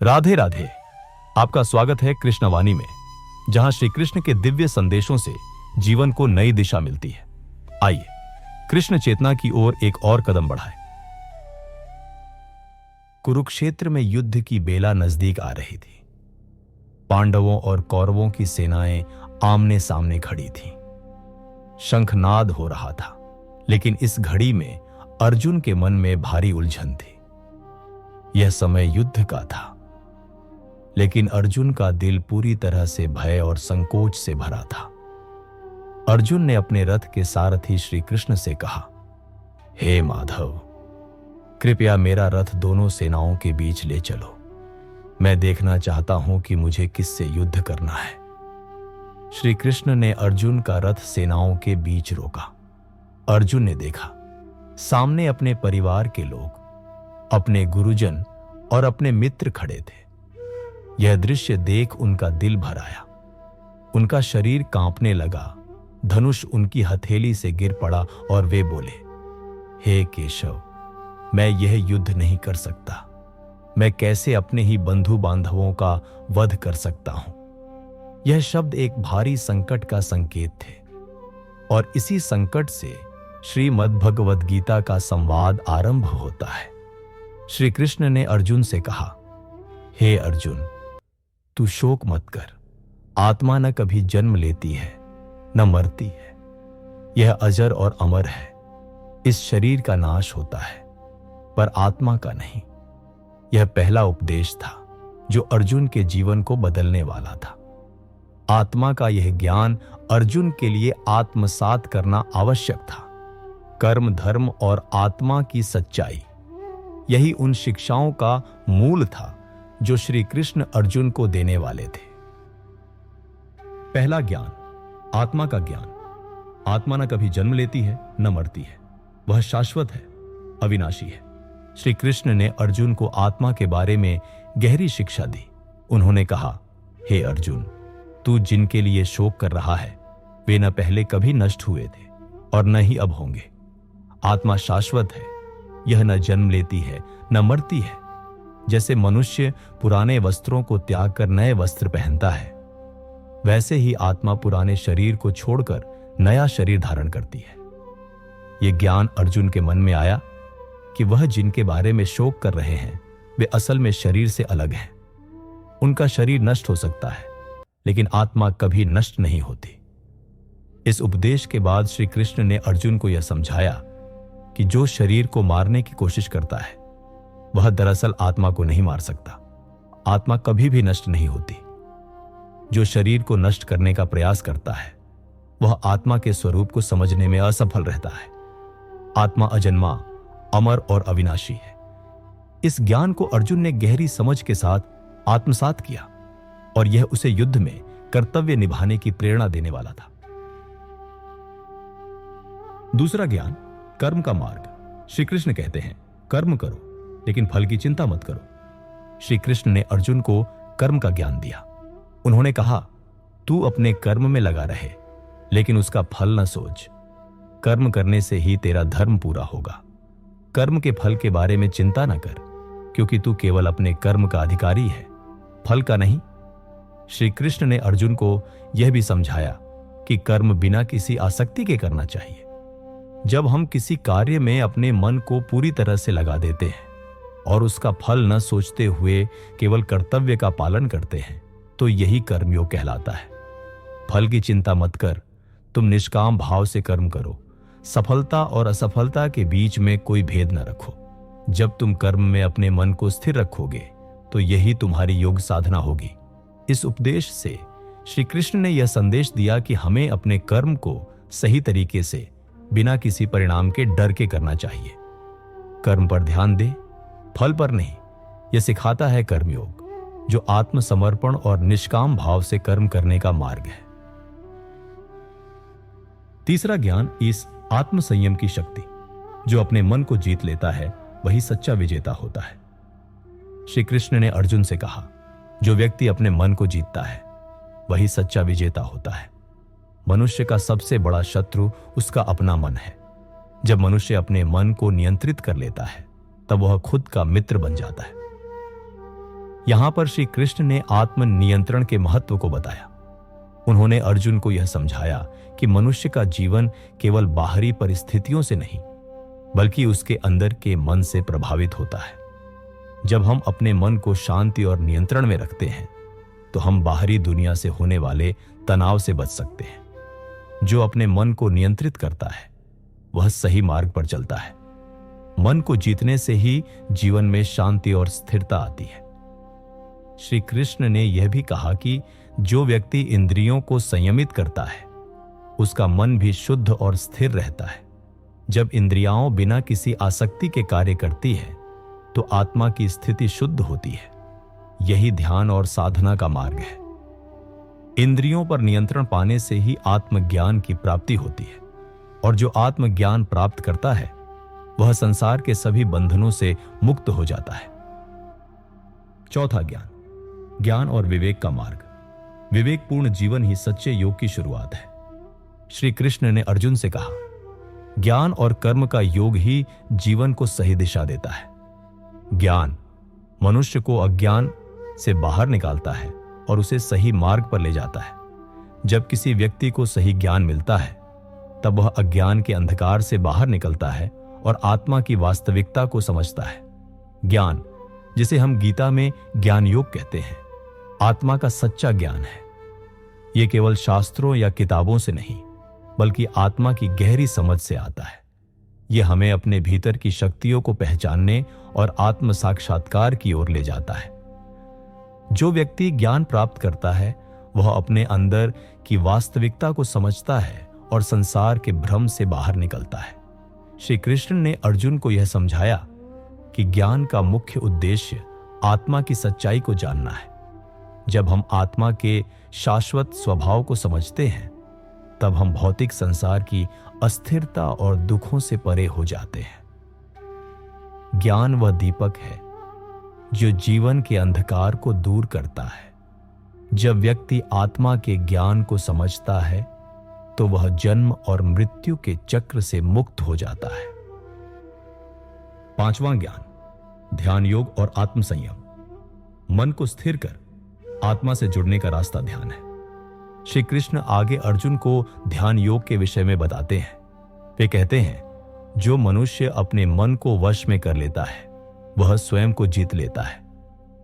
राधे राधे। आपका स्वागत है कृष्णवाणी में, जहां श्री कृष्ण के दिव्य संदेशों से जीवन को नई दिशा मिलती है। आइए कृष्ण चेतना की ओर एक और कदम बढ़ाएं। कुरुक्षेत्र में युद्ध की बेला नजदीक आ रही थी। पांडवों और कौरवों की सेनाएं आमने सामने खड़ी थीं। शंखनाद हो रहा था, लेकिन इस घड़ी में अर्जुन के मन में भारी उलझन थी। यह समय युद्ध का था, लेकिन अर्जुन का दिल पूरी तरह से भय और संकोच से भरा था। अर्जुन ने अपने रथ के सारथी श्री कृष्ण से कहा, हे माधव, कृपया मेरा रथ दोनों सेनाओं के बीच ले चलो। मैं देखना चाहता हूं कि मुझे किससे युद्ध करना है। श्री कृष्ण ने अर्जुन का रथ सेनाओं के बीच रोका। अर्जुन ने देखा, सामने अपने परिवार के लोग, अपने गुरुजन और अपने मित्र खड़े थे। यह दृश्य देख उनका दिल भर आया। उनका शरीर कांपने लगा। धनुष उनकी हथेली से गिर पड़ा और वे बोले, हे केशव, मैं यह युद्ध नहीं कर सकता। मैं कैसे अपने ही बंधु बांधवों का वध कर सकता हूं। यह शब्द एक भारी संकट का संकेत थे, और इसी संकट से श्रीमद् भगवद गीता का संवाद आरंभ होता है। श्री कृष्ण ने अर्जुन से कहा, हे अर्जुन, तू शोक मत कर। आत्मा न कभी जन्म लेती है न मरती है। यह अजर और अमर है। इस शरीर का नाश होता है, पर आत्मा का नहीं। यह पहला उपदेश था जो अर्जुन के जीवन को बदलने वाला था। आत्मा का यह ज्ञान अर्जुन के लिए आत्मसात करना आवश्यक था। कर्म, धर्म और आत्मा की सच्चाई, यही उन शिक्षाओं का मूल था जो श्री कृष्ण अर्जुन को देने वाले थे। पहला ज्ञान, आत्मा का ज्ञान। आत्मा न कभी जन्म लेती है न मरती है। वह शाश्वत है, अविनाशी है। श्री कृष्ण ने अर्जुन को आत्मा के बारे में गहरी शिक्षा दी। उन्होंने कहा, हे अर्जुन, तू जिनके लिए शोक कर रहा है वे न पहले कभी नष्ट हुए थे और न ही अब होंगे। आत्मा शाश्वत है। यह न जन्म लेती है न मरती है। जैसे मनुष्य पुराने वस्त्रों को त्याग कर नए वस्त्र पहनता है, वैसे ही आत्मा पुराने शरीर को छोड़कर नया शरीर धारण करती है। यह ज्ञान अर्जुन के मन में आया कि वह जिनके बारे में शोक कर रहे हैं वे असल में शरीर से अलग हैं। उनका शरीर नष्ट हो सकता है, लेकिन आत्मा कभी नष्ट नहीं होती। इस उपदेश के बाद श्री कृष्ण ने अर्जुन को यह समझाया कि जो शरीर को मारने की कोशिश करता है वह दरअसल आत्मा को नहीं मार सकता। आत्मा कभी भी नष्ट नहीं होती। जो शरीर को नष्ट करने का प्रयास करता है वह आत्मा के स्वरूप को समझने में असफल रहता है। आत्मा अजन्मा, अमर और अविनाशी है। इस ज्ञान को अर्जुन ने गहरी समझ के साथ आत्मसात किया, और यह उसे युद्ध में कर्तव्य निभाने की प्रेरणा देने वाला था। दूसरा ज्ञान, कर्म का मार्ग। श्री कृष्ण कहते हैं, कर्म करो लेकिन फल की चिंता मत करो। श्री कृष्ण ने अर्जुन को कर्म का ज्ञान दिया। उन्होंने कहा, तू अपने कर्म में लगा रहे, लेकिन उसका फल न सोच। कर्म करने से ही तेरा धर्म पूरा होगा। कर्म के फल के बारे में चिंता न कर, क्योंकि तू केवल अपने कर्म का अधिकारी है, फल का नहीं। श्री कृष्ण ने अर्जुन को यह भी समझाया कि कर्म बिना किसी आसक्ति के करना चाहिए। जब हम किसी कार्य में अपने मन को पूरी तरह से लगा देते हैं और उसका फल न सोचते हुए केवल कर्तव्य का पालन करते हैं, तो यही कर्मयोग कहलाता है। फल की चिंता मत कर, तुम निष्काम भाव से कर्म करो। सफलता और असफलता के बीच में कोई भेद न रखो। जब तुम कर्म में अपने मन को स्थिर रखोगे तो यही तुम्हारी योग साधना होगी। इस उपदेश से श्री कृष्ण ने यह संदेश दिया कि हमें अपने कर्म को सही तरीके से, बिना किसी परिणाम के डर के करना चाहिए। कर्म पर ध्यान दे, फल पर नहीं। यह सिखाता है कर्मयोग, जो आत्मसमर्पण और निष्काम भाव से कर्म करने का मार्ग है। तीसरा ज्ञान, इस आत्मसंयम की शक्ति। जो अपने मन को जीत लेता है वही सच्चा विजेता होता है। श्री कृष्ण ने अर्जुन से कहा, जो व्यक्ति अपने मन को जीतता है वही सच्चा विजेता होता है। मनुष्य का सबसे बड़ा शत्रु उसका अपना मन है। जब मनुष्य अपने मन को नियंत्रित कर लेता है तब वह खुद का मित्र बन जाता है। यहां पर श्री कृष्ण ने आत्म नियंत्रण के महत्व को बताया। उन्होंने अर्जुन को यह समझाया कि मनुष्य का जीवन केवल बाहरी परिस्थितियों से नहीं, बल्कि उसके अंदर के मन से प्रभावित होता है। जब हम अपने मन को शांति और नियंत्रण में रखते हैं, तो हम बाहरी दुनिया से होने वाले तनाव से बच सकते हैं। जो अपने मन को नियंत्रित करता है, वह सही मार्ग पर चलता है। मन को जीतने से ही जीवन में शांति और स्थिरता आती है। श्री कृष्ण ने यह भी कहा कि जो व्यक्ति इंद्रियों को संयमित करता है, उसका मन भी शुद्ध और स्थिर रहता है। जब इंद्रियां बिना किसी आसक्ति के कार्य करती है, तो आत्मा की स्थिति शुद्ध होती है। यही ध्यान और साधना का मार्ग है। इंद्रियों पर नियंत्रण पाने से ही आत्मज्ञान की प्राप्ति होती है, और जो आत्मज्ञान प्राप्त करता है, वह संसार के सभी बंधनों से मुक्त हो जाता है। चौथा ज्ञान, ज्ञान और विवेक का मार्ग। विवेकपूर्ण जीवन ही सच्चे योग की शुरुआत है। श्री कृष्ण ने अर्जुन से कहा, ज्ञान और कर्म का योग ही जीवन को सही दिशा देता है। ज्ञान मनुष्य को अज्ञान से बाहर निकालता है और उसे सही मार्ग पर ले जाता है। जब किसी व्यक्ति को सही ज्ञान मिलता है, तब वह अज्ञान के अंधकार से बाहर निकलता है और आत्मा की वास्तविकता को समझता है। ज्ञान, जिसे हम गीता में ज्ञान योग कहते हैं, आत्मा का सच्चा ज्ञान है। यह केवल शास्त्रों या किताबों से नहीं, बल्कि आत्मा की गहरी समझ से आता है। यह हमें अपने भीतर की शक्तियों को पहचानने और आत्म साक्षात्कार की ओर ले जाता है। जो व्यक्ति ज्ञान प्राप्त करता है, वह अपने अंदर की वास्तविकता को समझता है और संसार के भ्रम से बाहर निकलता है। श्री कृष्ण ने अर्जुन को यह समझाया कि ज्ञान का मुख्य उद्देश्य आत्मा की सच्चाई को जानना है। जब हम आत्मा के शाश्वत स्वभाव को समझते हैं, तब हम भौतिक संसार की अस्थिरता और दुखों से परे हो जाते हैं। ज्ञान वह दीपक है जो जीवन के अंधकार को दूर करता है। जब व्यक्ति आत्मा के ज्ञान को समझता है, तो वह जन्म और मृत्यु के चक्र से मुक्त हो जाता है। पांचवां ज्ञान, ध्यान योग और आत्म संयम। मन को स्थिर कर आत्मा से जुड़ने का रास्ता ध्यान है। श्री कृष्ण आगे अर्जुन को ध्यान योग के विषय में बताते हैं। वे कहते हैं, जो मनुष्य अपने मन को वश में कर लेता है, वह स्वयं को जीत लेता है,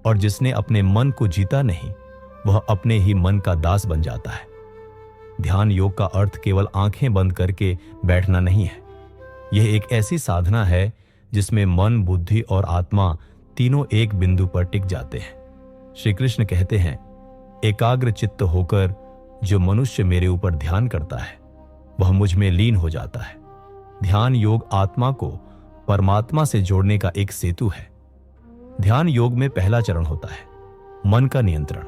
और जिसने अपने मन को जीता नहीं, वह अपने ही मन का दास बन जाता है। ध्यान योग का अर्थ केवल आंखें बंद करके बैठना नहीं है। यह एक ऐसी साधना है जिसमें मन, बुद्धि और आत्मा तीनों एक बिंदु पर टिक जाते हैं। श्री कृष्ण कहते हैं, एकाग्र चित्त होकर जो मनुष्य मेरे ऊपर ध्यान करता है, वह मुझ में लीन हो जाता है। ध्यान योग आत्मा को परमात्मा से जोड़ने का एक सेतु है। ध्यान योग में पहला चरण होता है मन का नियंत्रण।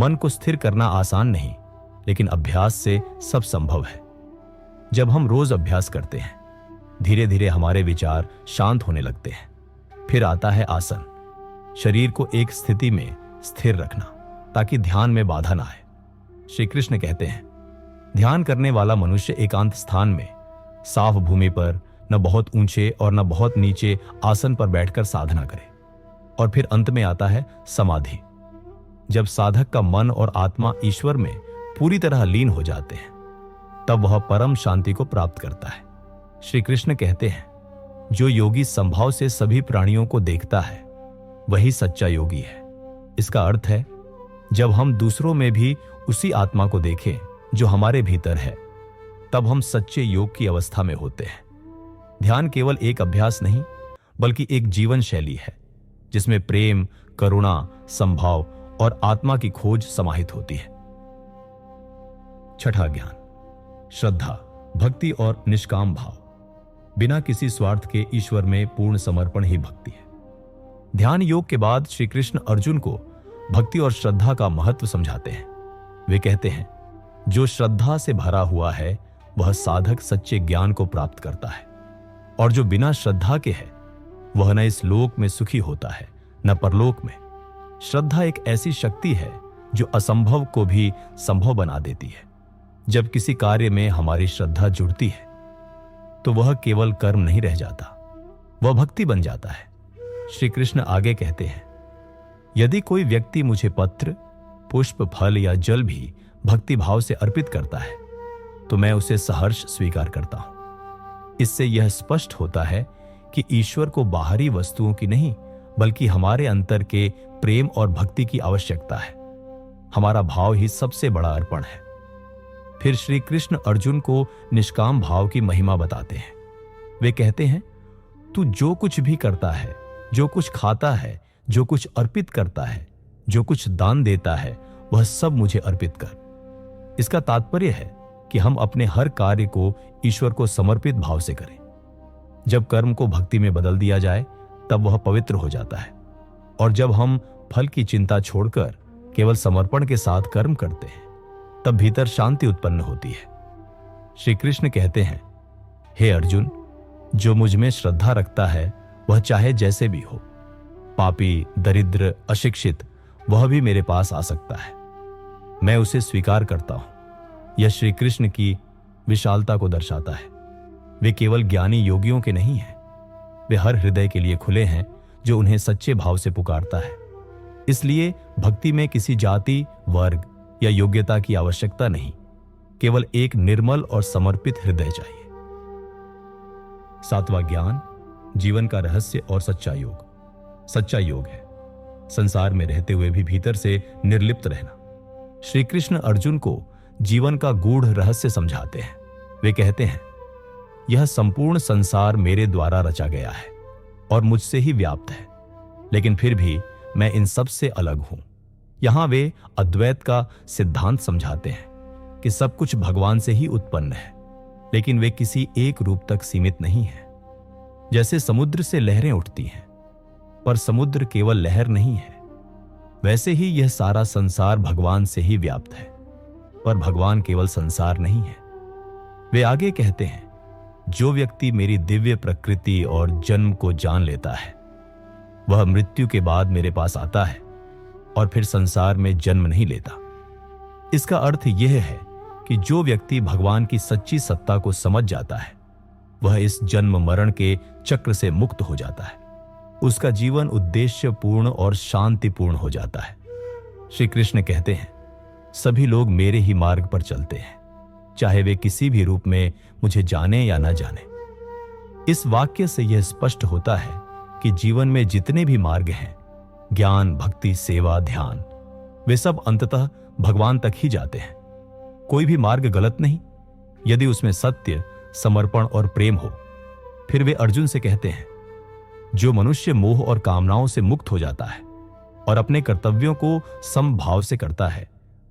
मन को स्थिर करना आसान नहीं, लेकिन अभ्यास से सब संभव है। जब हम रोज अभ्यास करते हैं, धीरे धीरे हमारे विचार शांत होने लगते हैं। फिर आता है आसन, शरीर को एक स्थिति में स्थिर रखना ताकि ध्यान में बाधा ना आए। श्री कृष्ण कहते हैं, ध्यान करने वाला मनुष्य एकांत स्थान में, साफ भूमि पर, न बहुत ऊंचे और न बहुत नीचे आसन पर बैठकर साधना करे। और फिर अंत में आता है समाधि। जब साधक का मन और आत्मा ईश्वर में पूरी तरह लीन हो जाते हैं, तब वह परम शांति को प्राप्त करता है। श्री कृष्ण कहते हैं, जो योगी संभाव से सभी प्राणियों को देखता है, वही सच्चा योगी है। इसका अर्थ है, जब हम दूसरों में भी उसी आत्मा को देखें जो हमारे भीतर है, तब हम सच्चे योग की अवस्था में होते हैं। ध्यान केवल एक अभ्यास नहीं, बल्कि एक जीवन शैली है जिसमें प्रेम, करुणा, संभाव और आत्मा की खोज समाहित होती है। छठा ज्ञान, श्रद्धा, भक्ति और निष्काम भाव। बिना किसी स्वार्थ के ईश्वर में पूर्ण समर्पण ही भक्ति है। ध्यान योग के बाद श्री कृष्ण अर्जुन को भक्ति और श्रद्धा का महत्व समझाते हैं। वे कहते हैं, जो श्रद्धा से भरा हुआ है, वह साधक सच्चे ज्ञान को प्राप्त करता है, और जो बिना श्रद्धा के है, वह न इस लोक में सुखी होता है, न परलोक में। श्रद्धा एक ऐसी शक्ति है जो असंभव को भी संभव बना देती है। जब किसी कार्य में हमारी श्रद्धा जुड़ती है, तो वह केवल कर्म नहीं रह जाता, वह भक्ति बन जाता है। श्री कृष्ण आगे कहते हैं, यदि कोई व्यक्ति मुझे पत्र, पुष्प, फल या जल भी भक्ति भाव से अर्पित करता है तो मैं उसे सहर्ष स्वीकार करता हूं। इससे यह स्पष्ट होता है कि ईश्वर को बाहरी वस्तुओं की नहीं बल्कि हमारे अंतर के प्रेम और भक्ति की आवश्यकता है। हमारा भाव ही सबसे बड़ा अर्पण है। फिर श्री कृष्ण अर्जुन को निष्काम भाव की महिमा बताते हैं। वे कहते हैं, तू जो कुछ भी करता है, जो कुछ खाता है, जो कुछ अर्पित करता है, जो कुछ दान देता है, वह सब मुझे अर्पित कर। इसका तात्पर्य है कि हम अपने हर कार्य को ईश्वर को समर्पित भाव से करें। जब कर्म को भक्ति में बदल दिया जाए तब वह पवित्र हो जाता है, और जब हम फल की चिंता छोड़कर केवल समर्पण के साथ कर्म करते हैं तब भीतर शांति उत्पन्न होती है। श्री कृष्ण कहते हैं, हे अर्जुन, जो मुझ में श्रद्धा रखता है वह चाहे जैसे भी हो, पापी, दरिद्र, अशिक्षित, वह भी मेरे पास आ सकता है। मैं उसे स्वीकार करता हूं। यह श्री कृष्ण की विशालता को दर्शाता है। वे केवल ज्ञानी योगियों के नहीं हैं, वे हर हृदय के लिए खुले हैं जो उन्हें सच्चे भाव से पुकारता है। इसलिए भक्ति में किसी जाति, वर्ग या योग्यता की आवश्यकता नहीं, केवल एक निर्मल और समर्पित हृदय चाहिए। 7वां ज्ञान, जीवन का रहस्य और सच्चा योग। सच्चा योग है संसार में रहते हुए भी भीतर से निर्लिप्त रहना। श्री कृष्ण अर्जुन को जीवन का गूढ़ रहस्य समझाते हैं। वे कहते हैं, यह संपूर्ण संसार मेरे द्वारा रचा गया है और मुझसे ही व्याप्त है, लेकिन फिर भी मैं इन सब से अलग हूं। यहां वे अद्वैत का सिद्धांत समझाते हैं कि सब कुछ भगवान से ही उत्पन्न है, लेकिन वे किसी एक रूप तक सीमित नहीं है। जैसे समुद्र से लहरें उठती हैं, पर समुद्र केवल लहर नहीं है, वैसे ही यह सारा संसार भगवान से ही व्याप्त है, पर भगवान केवल संसार नहीं है। वे आगे कहते हैं, जो व्यक्ति मेरी दिव्य प्रकृति और जन्म को जान लेता है वह मृत्यु के बाद मेरे पास आता है और फिर संसार में जन्म नहीं लेता। इसका अर्थ यह है कि जो व्यक्ति भगवान की सच्ची सत्ता को समझ जाता है वह इस जन्म मरण के चक्र से मुक्त हो जाता है। उसका जीवन उद्देश्यपूर्ण और शांतिपूर्ण हो जाता है। श्री कृष्ण कहते हैं, सभी लोग मेरे ही मार्ग पर चलते हैं, चाहे वे किसी भी रूप में मुझे जाने या न जाने। इस वाक्य से यह स्पष्ट होता है कि जीवन में जितने भी मार्ग हैं, ज्ञान, भक्ति, सेवा, ध्यान, वे सब अंततः भगवान तक ही जाते हैं। कोई भी मार्ग गलत नहीं, यदि उसमें सत्य, समर्पण और प्रेम हो। फिर वे अर्जुन से कहते हैं, जो मनुष्य मोह और कामनाओं से मुक्त हो जाता है और अपने कर्तव्यों को समभाव से करता है,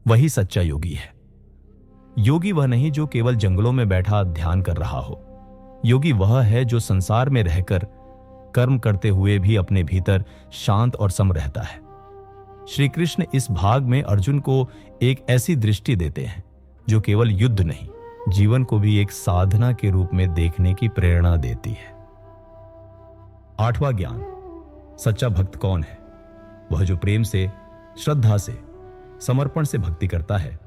वही सच्चा योगी है। योगी वह नहीं जो केवल जंगलों में बैठा ध्यान कर रहा हो। योगी वह है जो संसार में रहकर कर्म करते हुए भी अपने भीतर शांत और सम रहता है। श्री कृष्ण इस भाग में अर्जुन को एक ऐसी दृष्टि देते हैं जो केवल युद्ध नहीं, जीवन को भी एक साधना के रूप में देखने की प्रेरणा देती है। 8वां ज्ञान, सच्चा भक्त कौन है? वह जो प्रेम से, श्रद्धा से, समर्पण से भक्ति करता है,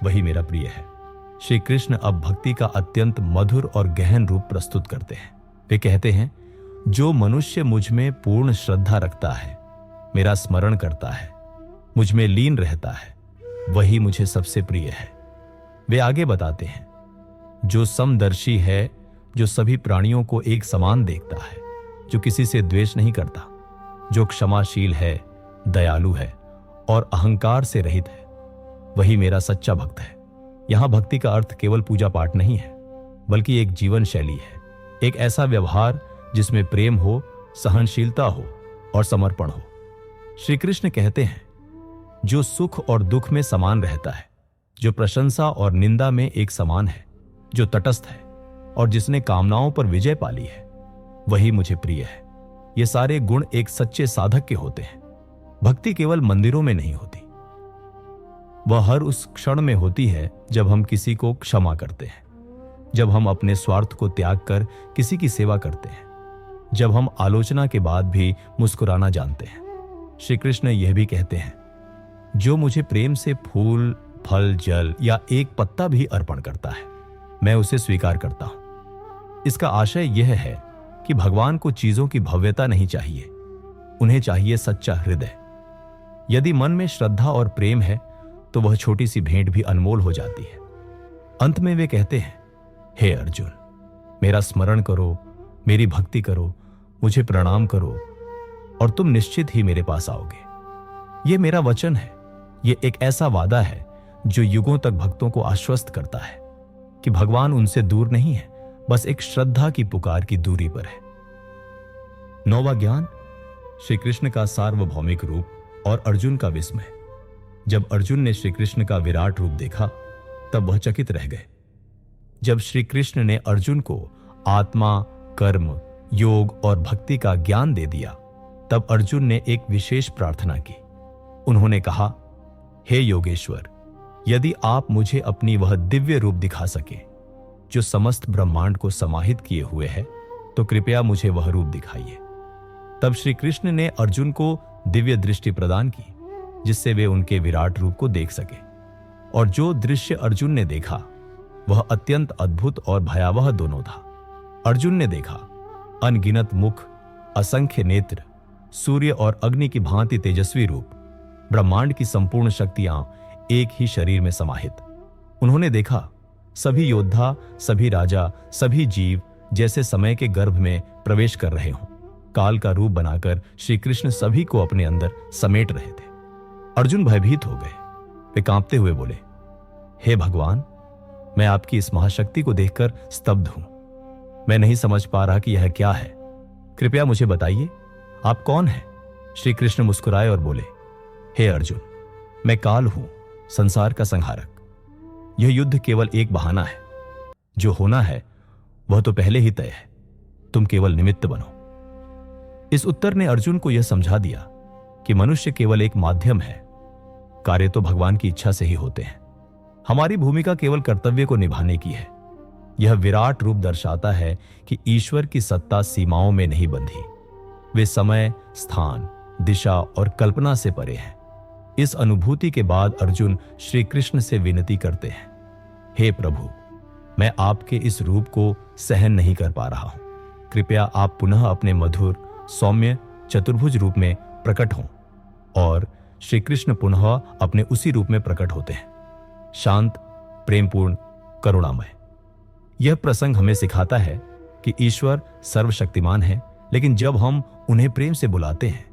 वही मेरा प्रिय है। श्री कृष्ण अब भक्ति का अत्यंत मधुर और गहन रूप प्रस्तुत करते हैं। वे कहते हैं, जो मनुष्य मुझ में पूर्ण श्रद्धा रखता है, मेरा स्मरण करता है, मुझ में लीन रहता है, वही मुझे सबसे प्रिय है। वे आगे बताते हैं, जो समदर्शी है, जो सभी प्राणियों को एक समान देखता है, जो किसी से द्वेष नहीं करता, जो क्षमाशील है, दयालु है और अहंकार से रहित है, वही मेरा सच्चा भक्त है। यहां भक्ति का अर्थ केवल पूजा पाठ नहीं है, बल्कि एक जीवन शैली है, एक ऐसा व्यवहार जिसमें प्रेम हो, सहनशीलता हो और समर्पण हो। श्री कृष्ण कहते हैं, जो सुख और दुख में समान रहता है, जो प्रशंसा और निंदा में एक समान है, जो तटस्थ है और जिसने कामनाओं पर विजय पाली है, वही मुझे प्रिय है। ये सारे गुण एक सच्चे साधक के होते हैं। भक्ति केवल मंदिरों में नहीं होती, वह हर उस क्षण में होती है जब हम किसी को क्षमा करते हैं, जब हम अपने स्वार्थ को त्याग कर किसी की सेवा करते हैं, जब हम आलोचना के बाद भी मुस्कुराना जानते हैं। श्री कृष्ण यह भी कहते हैं, जो मुझे प्रेम से फूल, फल, जल या एक पत्ता भी अर्पण करता है, मैं उसे स्वीकार करता हूं। इसका आशय यह है कि भगवान को चीजों की भव्यता नहीं चाहिए, उन्हें चाहिए सच्चा हृदय। यदि मन में श्रद्धा और प्रेम है तो वह छोटी सी भेंट भी अनमोल हो जाती है। अंत में वे कहते हैं, हे अर्जुन, मेरा स्मरण करो, मेरी भक्ति करो, मुझे प्रणाम करो और तुम निश्चित ही मेरे पास आओगे। ये मेरा वचन है, ये एक ऐसा वादा है जो युगों तक भक्तों को आश्वस्त करता है कि भगवान उनसे दूर नहीं है, बस एक श्रद्धा की पुकार की दूरी पर है। 9वां ज्ञान, श्री कृष्ण का सार्वभौमिक रूप और अर्जुन का विस्मय। जब अर्जुन ने श्री कृष्ण का विराट रूप देखा तब वह चकित रह गए। जब श्री कृष्ण ने अर्जुन को आत्मा, कर्म, योग और भक्ति का ज्ञान दे दिया तब अर्जुन ने एक विशेष प्रार्थना की। उन्होंने कहा, हे योगेश्वर, यदि आप मुझे अपनी वह दिव्य रूप दिखा सके जो समस्त ब्रह्मांड को समाहित किए हुए है तो कृपया मुझे वह रूप दिखाइए। तब श्री कृष्ण ने अर्जुन को दिव्य दृष्टि प्रदान की जिससे वे उनके विराट रूप को देख सके। और जो दृश्य अर्जुन ने देखा वह अत्यंत अद्भुत और भयावह दोनों था। अर्जुन ने देखा अनगिनत मुख, असंख्य नेत्र, सूर्य और अग्नि की भांति तेजस्वी रूप, ब्रह्मांड की संपूर्ण शक्तियां एक ही शरीर में समाहित। उन्होंने देखा सभी योद्धा, सभी राजा, सभी जीव जैसे समय के गर्भ में प्रवेश कर रहे हों। काल का रूप बनाकर श्री कृष्ण सभी को अपने अंदर समेट रहे थे। अर्जुन भयभीत हो गए। वे कांपते हुए बोले, हे भगवान, मैं आपकी इस महाशक्ति को देखकर स्तब्ध हूं। मैं नहीं समझ पा रहा कि यह क्या है। कृपया मुझे बताइए, आप कौन हैं? श्री कृष्ण मुस्कुराए और बोले, हे अर्जुन, मैं काल हूं, संसार का संहारक। यह युद्ध केवल एक बहाना है। जो होना है वह तो पहले ही तय है। तुम केवल निमित्त बनो। इस उत्तर ने अर्जुन को यह समझा दिया कि मनुष्य केवल एक माध्यम है। कार्य तो भगवान की इच्छा से ही होते हैं। हमारी भूमिका केवल कर्तव्य को निभाने की है। यह विराट रूप दर्शाता है कि ईश्वर की सत्ता सीमाओं में नहीं बंधी। वे समय, स्थान, दिशा और कल्पना से परे हैं। इस अनुभूति के बाद अर्जुन श्री कृष्ण से विनती करते हैं, हे प्रभु, मैं आपके इस रूप को सहन नहीं कर पा रहा हूं। कृपया आप पुनः अपने मधुर, सौम्य, चतुर्भुज रूप में प्रकट हों। और श्री कृष्ण पुनः अपने उसी रूप में प्रकट होते हैं, शांत, प्रेमपूर्ण, करुणामय। यह प्रसंग हमें सिखाता है कि ईश्वर सर्वशक्तिमान है, लेकिन जब हम उन्हें प्रेम से बुलाते हैं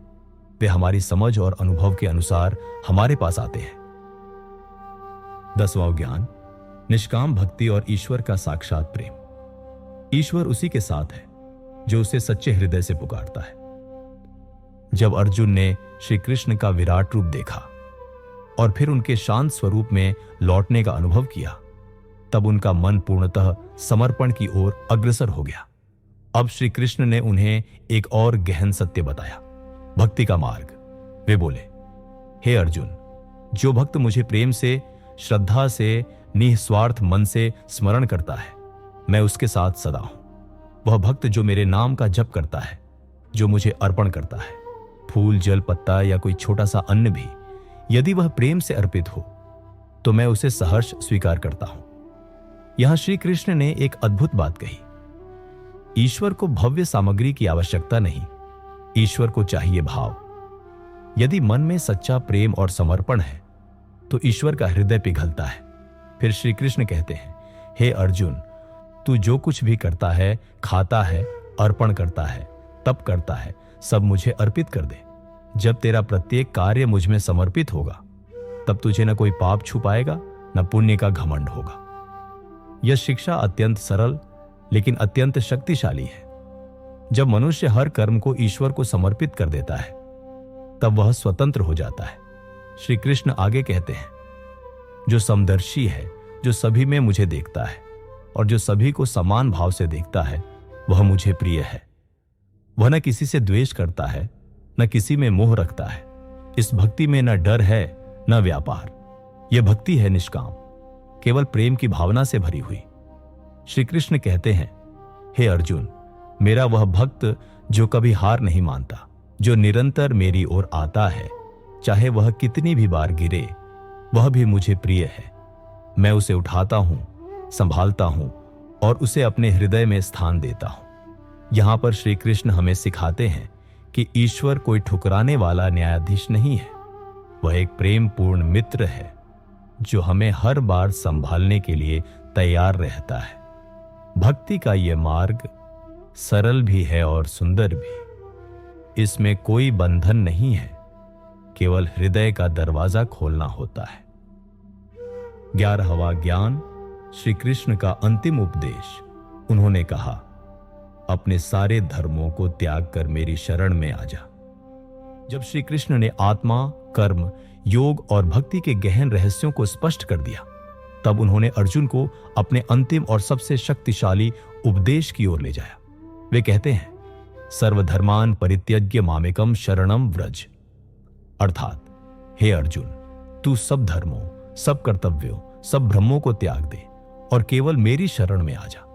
वे हमारी समझ और अनुभव के अनुसार हमारे पास आते हैं। 10वां ज्ञान, निष्काम भक्ति और ईश्वर का साक्षात प्रेम। ईश्वर उसी के साथ है जो उसे सच्चे हृदय से पुकारता है। जब अर्जुन ने श्री कृष्ण का विराट रूप देखा और फिर उनके शांत स्वरूप में लौटने का अनुभव किया तब उनका मन पूर्णतः समर्पण की ओर अग्रसर हो गया। अब श्री कृष्ण ने उन्हें एक और गहन सत्य बताया, भक्ति का मार्ग। वे बोले, हे अर्जुन, जो भक्त मुझे प्रेम से, श्रद्धा से, निस्वार्थ मन से स्मरण करता है, मैं उसके साथ सदा हूं। वह भक्त जो मेरे नाम का जप करता है, जो मुझे अर्पण करता है, फूल, जल, पत्ता या कोई छोटा सा अन्न भी, यदि वह प्रेम से अर्पित हो तो मैं उसे सहर्ष स्वीकार करता हूं। यहां श्री कृष्ण ने एक अद्भुत बात कही। ईश्वर को भव्य सामग्री की आवश्यकता नहीं, ईश्वर को चाहिए भाव। यदि मन में सच्चा प्रेम और समर्पण है तो ईश्वर का हृदय पिघलता है। फिर श्री कृष्ण कहते हैं, हे अर्जुन, तू जो कुछ भी करता है, खाता है, अर्पण करता है, तप करता है, सब मुझे अर्पित कर दे। जब तेरा प्रत्येक कार्य मुझ में समर्पित होगा तब तुझे न कोई पाप छुपाएगा, न पुण्य का घमंड होगा। यह शिक्षा अत्यंत सरल लेकिन अत्यंत शक्तिशाली है। जब मनुष्य हर कर्म को ईश्वर को समर्पित कर देता है तब वह स्वतंत्र हो जाता है। श्री कृष्ण आगे कहते हैं, जो समदर्शी है, जो सभी में मुझे देखता है और जो सभी को समान भाव से देखता है, वह मुझे प्रिय है। वह न किसी से द्वेष करता है, न किसी में मोह रखता है। इस भक्ति में न डर है न व्यापार। यह भक्ति है निष्काम, केवल प्रेम की भावना से भरी हुई। श्री कृष्ण कहते हैं, हे अर्जुन, मेरा वह भक्त जो कभी हार नहीं मानता, जो निरंतर मेरी ओर आता है, चाहे वह कितनी भी बार गिरे, वह भी मुझे प्रिय है। मैं उसे उठाता हूं, संभालता हूं और उसे अपने हृदय में स्थान देता हूं। यहां पर श्री कृष्ण हमें सिखाते हैं कि ईश्वर कोई ठुकराने वाला न्यायाधीश नहीं है। वह एक प्रेम पूर्ण मित्र है जो हमें हर बार संभालने के लिए तैयार रहता है। भक्ति का यह मार्ग सरल भी है और सुंदर भी। इसमें कोई बंधन नहीं है, केवल हृदय का दरवाजा खोलना होता है। 11वां ज्ञान, श्री कृष्ण का अंतिम उपदेश। उन्होंने कहा, अपने सारे धर्मों को त्याग कर मेरी शरण में आ जा। जब श्री कृष्ण ने आत्मा, कर्म, योग और भक्ति के गहन रहस्यों को स्पष्ट कर दिया, तब उन्होंने अर्जुन को अपने अंतिम और सबसे शक्तिशाली उपदेश की ओर ले जाया। वे कहते हैं, सर्वधर्मान परित्यज्य मामेकम शरणम व्रज। अर्थात, हे अर्जुन, तू सब धर्मों, सब कर्तव्यों, सब भ्रमों को त्याग दे और केवल मेरी शरण में आ जा।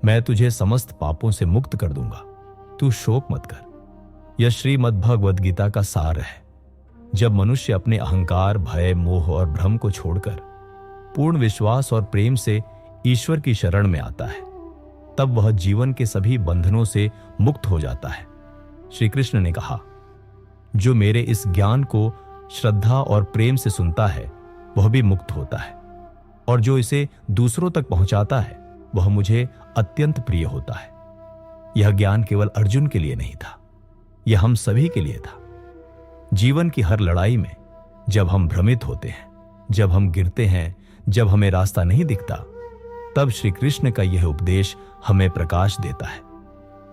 मैं तुझे समस्त पापों से मुक्त कर दूंगा। तू शोक मत कर। यह श्रीमद् भगवद गीता का सार है। जब मनुष्य अपने अहंकार, भय, मोह और भ्रम को छोड़कर पूर्ण विश्वास और प्रेम से ईश्वर की शरण में आता है, तब वह जीवन के सभी बंधनों से मुक्त हो जाता है। श्री कृष्ण ने कहा, जो मेरे इस ज्ञान को श्रद्धा और प्रेम से सुनता है वह भी मुक्त होता है, और जो इसे दूसरों तक पहुंचाता है वह मुझे अत्यंत प्रिय होता है। यह ज्ञान केवल अर्जुन के लिए नहीं था, यह हम सभी के लिए था। जीवन की हर लड़ाई में जब हम भ्रमित होते हैं, जब हम गिरते हैं, जब हमें रास्ता नहीं दिखता, तब श्री कृष्ण का यह उपदेश हमें प्रकाश देता है।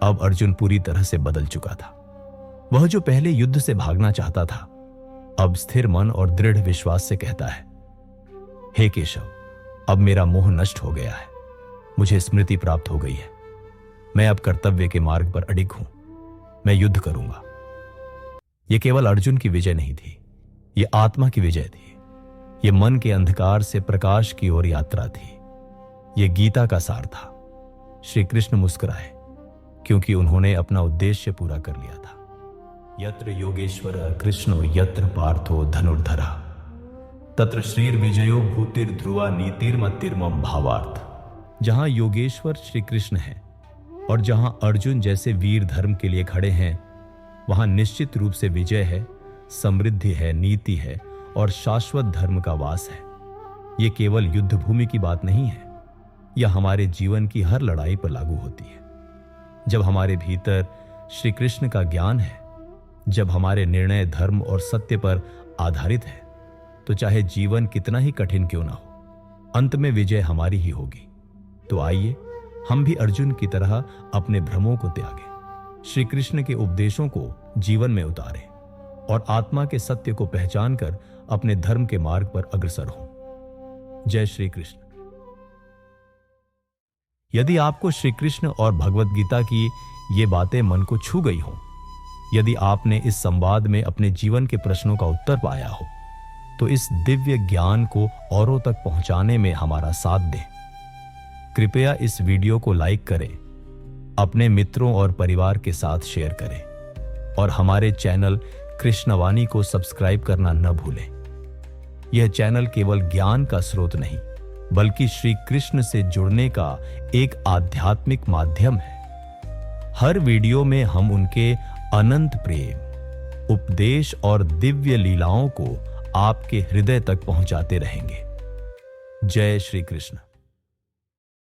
अब अर्जुन पूरी तरह से बदल चुका था। वह जो पहले युद्ध से भागना चाहता था, अब स्थिर मन और दृढ़ विश्वास से कहता है, हे केशव, अब मेरा मोह नष्ट हो गया है, मुझे स्मृति प्राप्त हो गई है। मैं अब कर्तव्य के मार्ग पर अडिग हूं। मैं युद्ध करूंगा। यह केवल अर्जुन की विजय नहीं थी, यह आत्मा की विजय थी। यह मन के अंधकार से प्रकाश की ओर यात्रा थी। यह गीता का सार था। श्री कृष्ण मुस्कुराए, क्योंकि उन्होंने अपना उद्देश्य पूरा कर लिया था। यत्र योगेश्वर कृष्णो यत्र पार्थो धनुर्धरा तत्र श्रीर विजयो भूतिर ध्रुवा नीतिर्मतिर्मम भावार्थ। जहां योगेश्वर श्री कृष्ण हैं और जहां अर्जुन जैसे वीर धर्म के लिए खड़े हैं, वहां निश्चित रूप से विजय है, समृद्धि है, नीति है और शाश्वत धर्म का वास है। यह केवल युद्ध भूमि की बात नहीं है, यह हमारे जीवन की हर लड़ाई पर लागू होती है। जब हमारे भीतर श्री कृष्ण का ज्ञान है, जब हमारे निर्णय धर्म और सत्य पर आधारित है, तो चाहे जीवन कितना ही कठिन क्यों ना हो, अंत में विजय हमारी ही होगी। तो आइए हम भी अर्जुन की तरह अपने भ्रमों को त्यागें, श्री कृष्ण के उपदेशों को जीवन में उतारें और आत्मा के सत्य को पहचान कर अपने धर्म के मार्ग पर अग्रसर हों। जय श्री कृष्ण। यदि आपको श्री कृष्ण और भगवद गीता की ये बातें मन को छू गई हों, यदि आपने इस संवाद में अपने जीवन के प्रश्नों का उत्तर पाया हो, तो इस दिव्य ज्ञान को औरों तक पहुंचाने में हमारा साथ दें। कृपया इस वीडियो को लाइक करें, अपने मित्रों और परिवार के साथ शेयर करें और हमारे चैनल कृष्णवाणी को सब्सक्राइब करना न भूलें। यह चैनल केवल ज्ञान का स्रोत नहीं, बल्कि श्री कृष्ण से जुड़ने का एक आध्यात्मिक माध्यम है। हर वीडियो में हम उनके अनंत प्रेम, उपदेश और दिव्य लीलाओं को आपके हृदय तक पहुंचाते रहेंगे। जय श्री कृष्ण।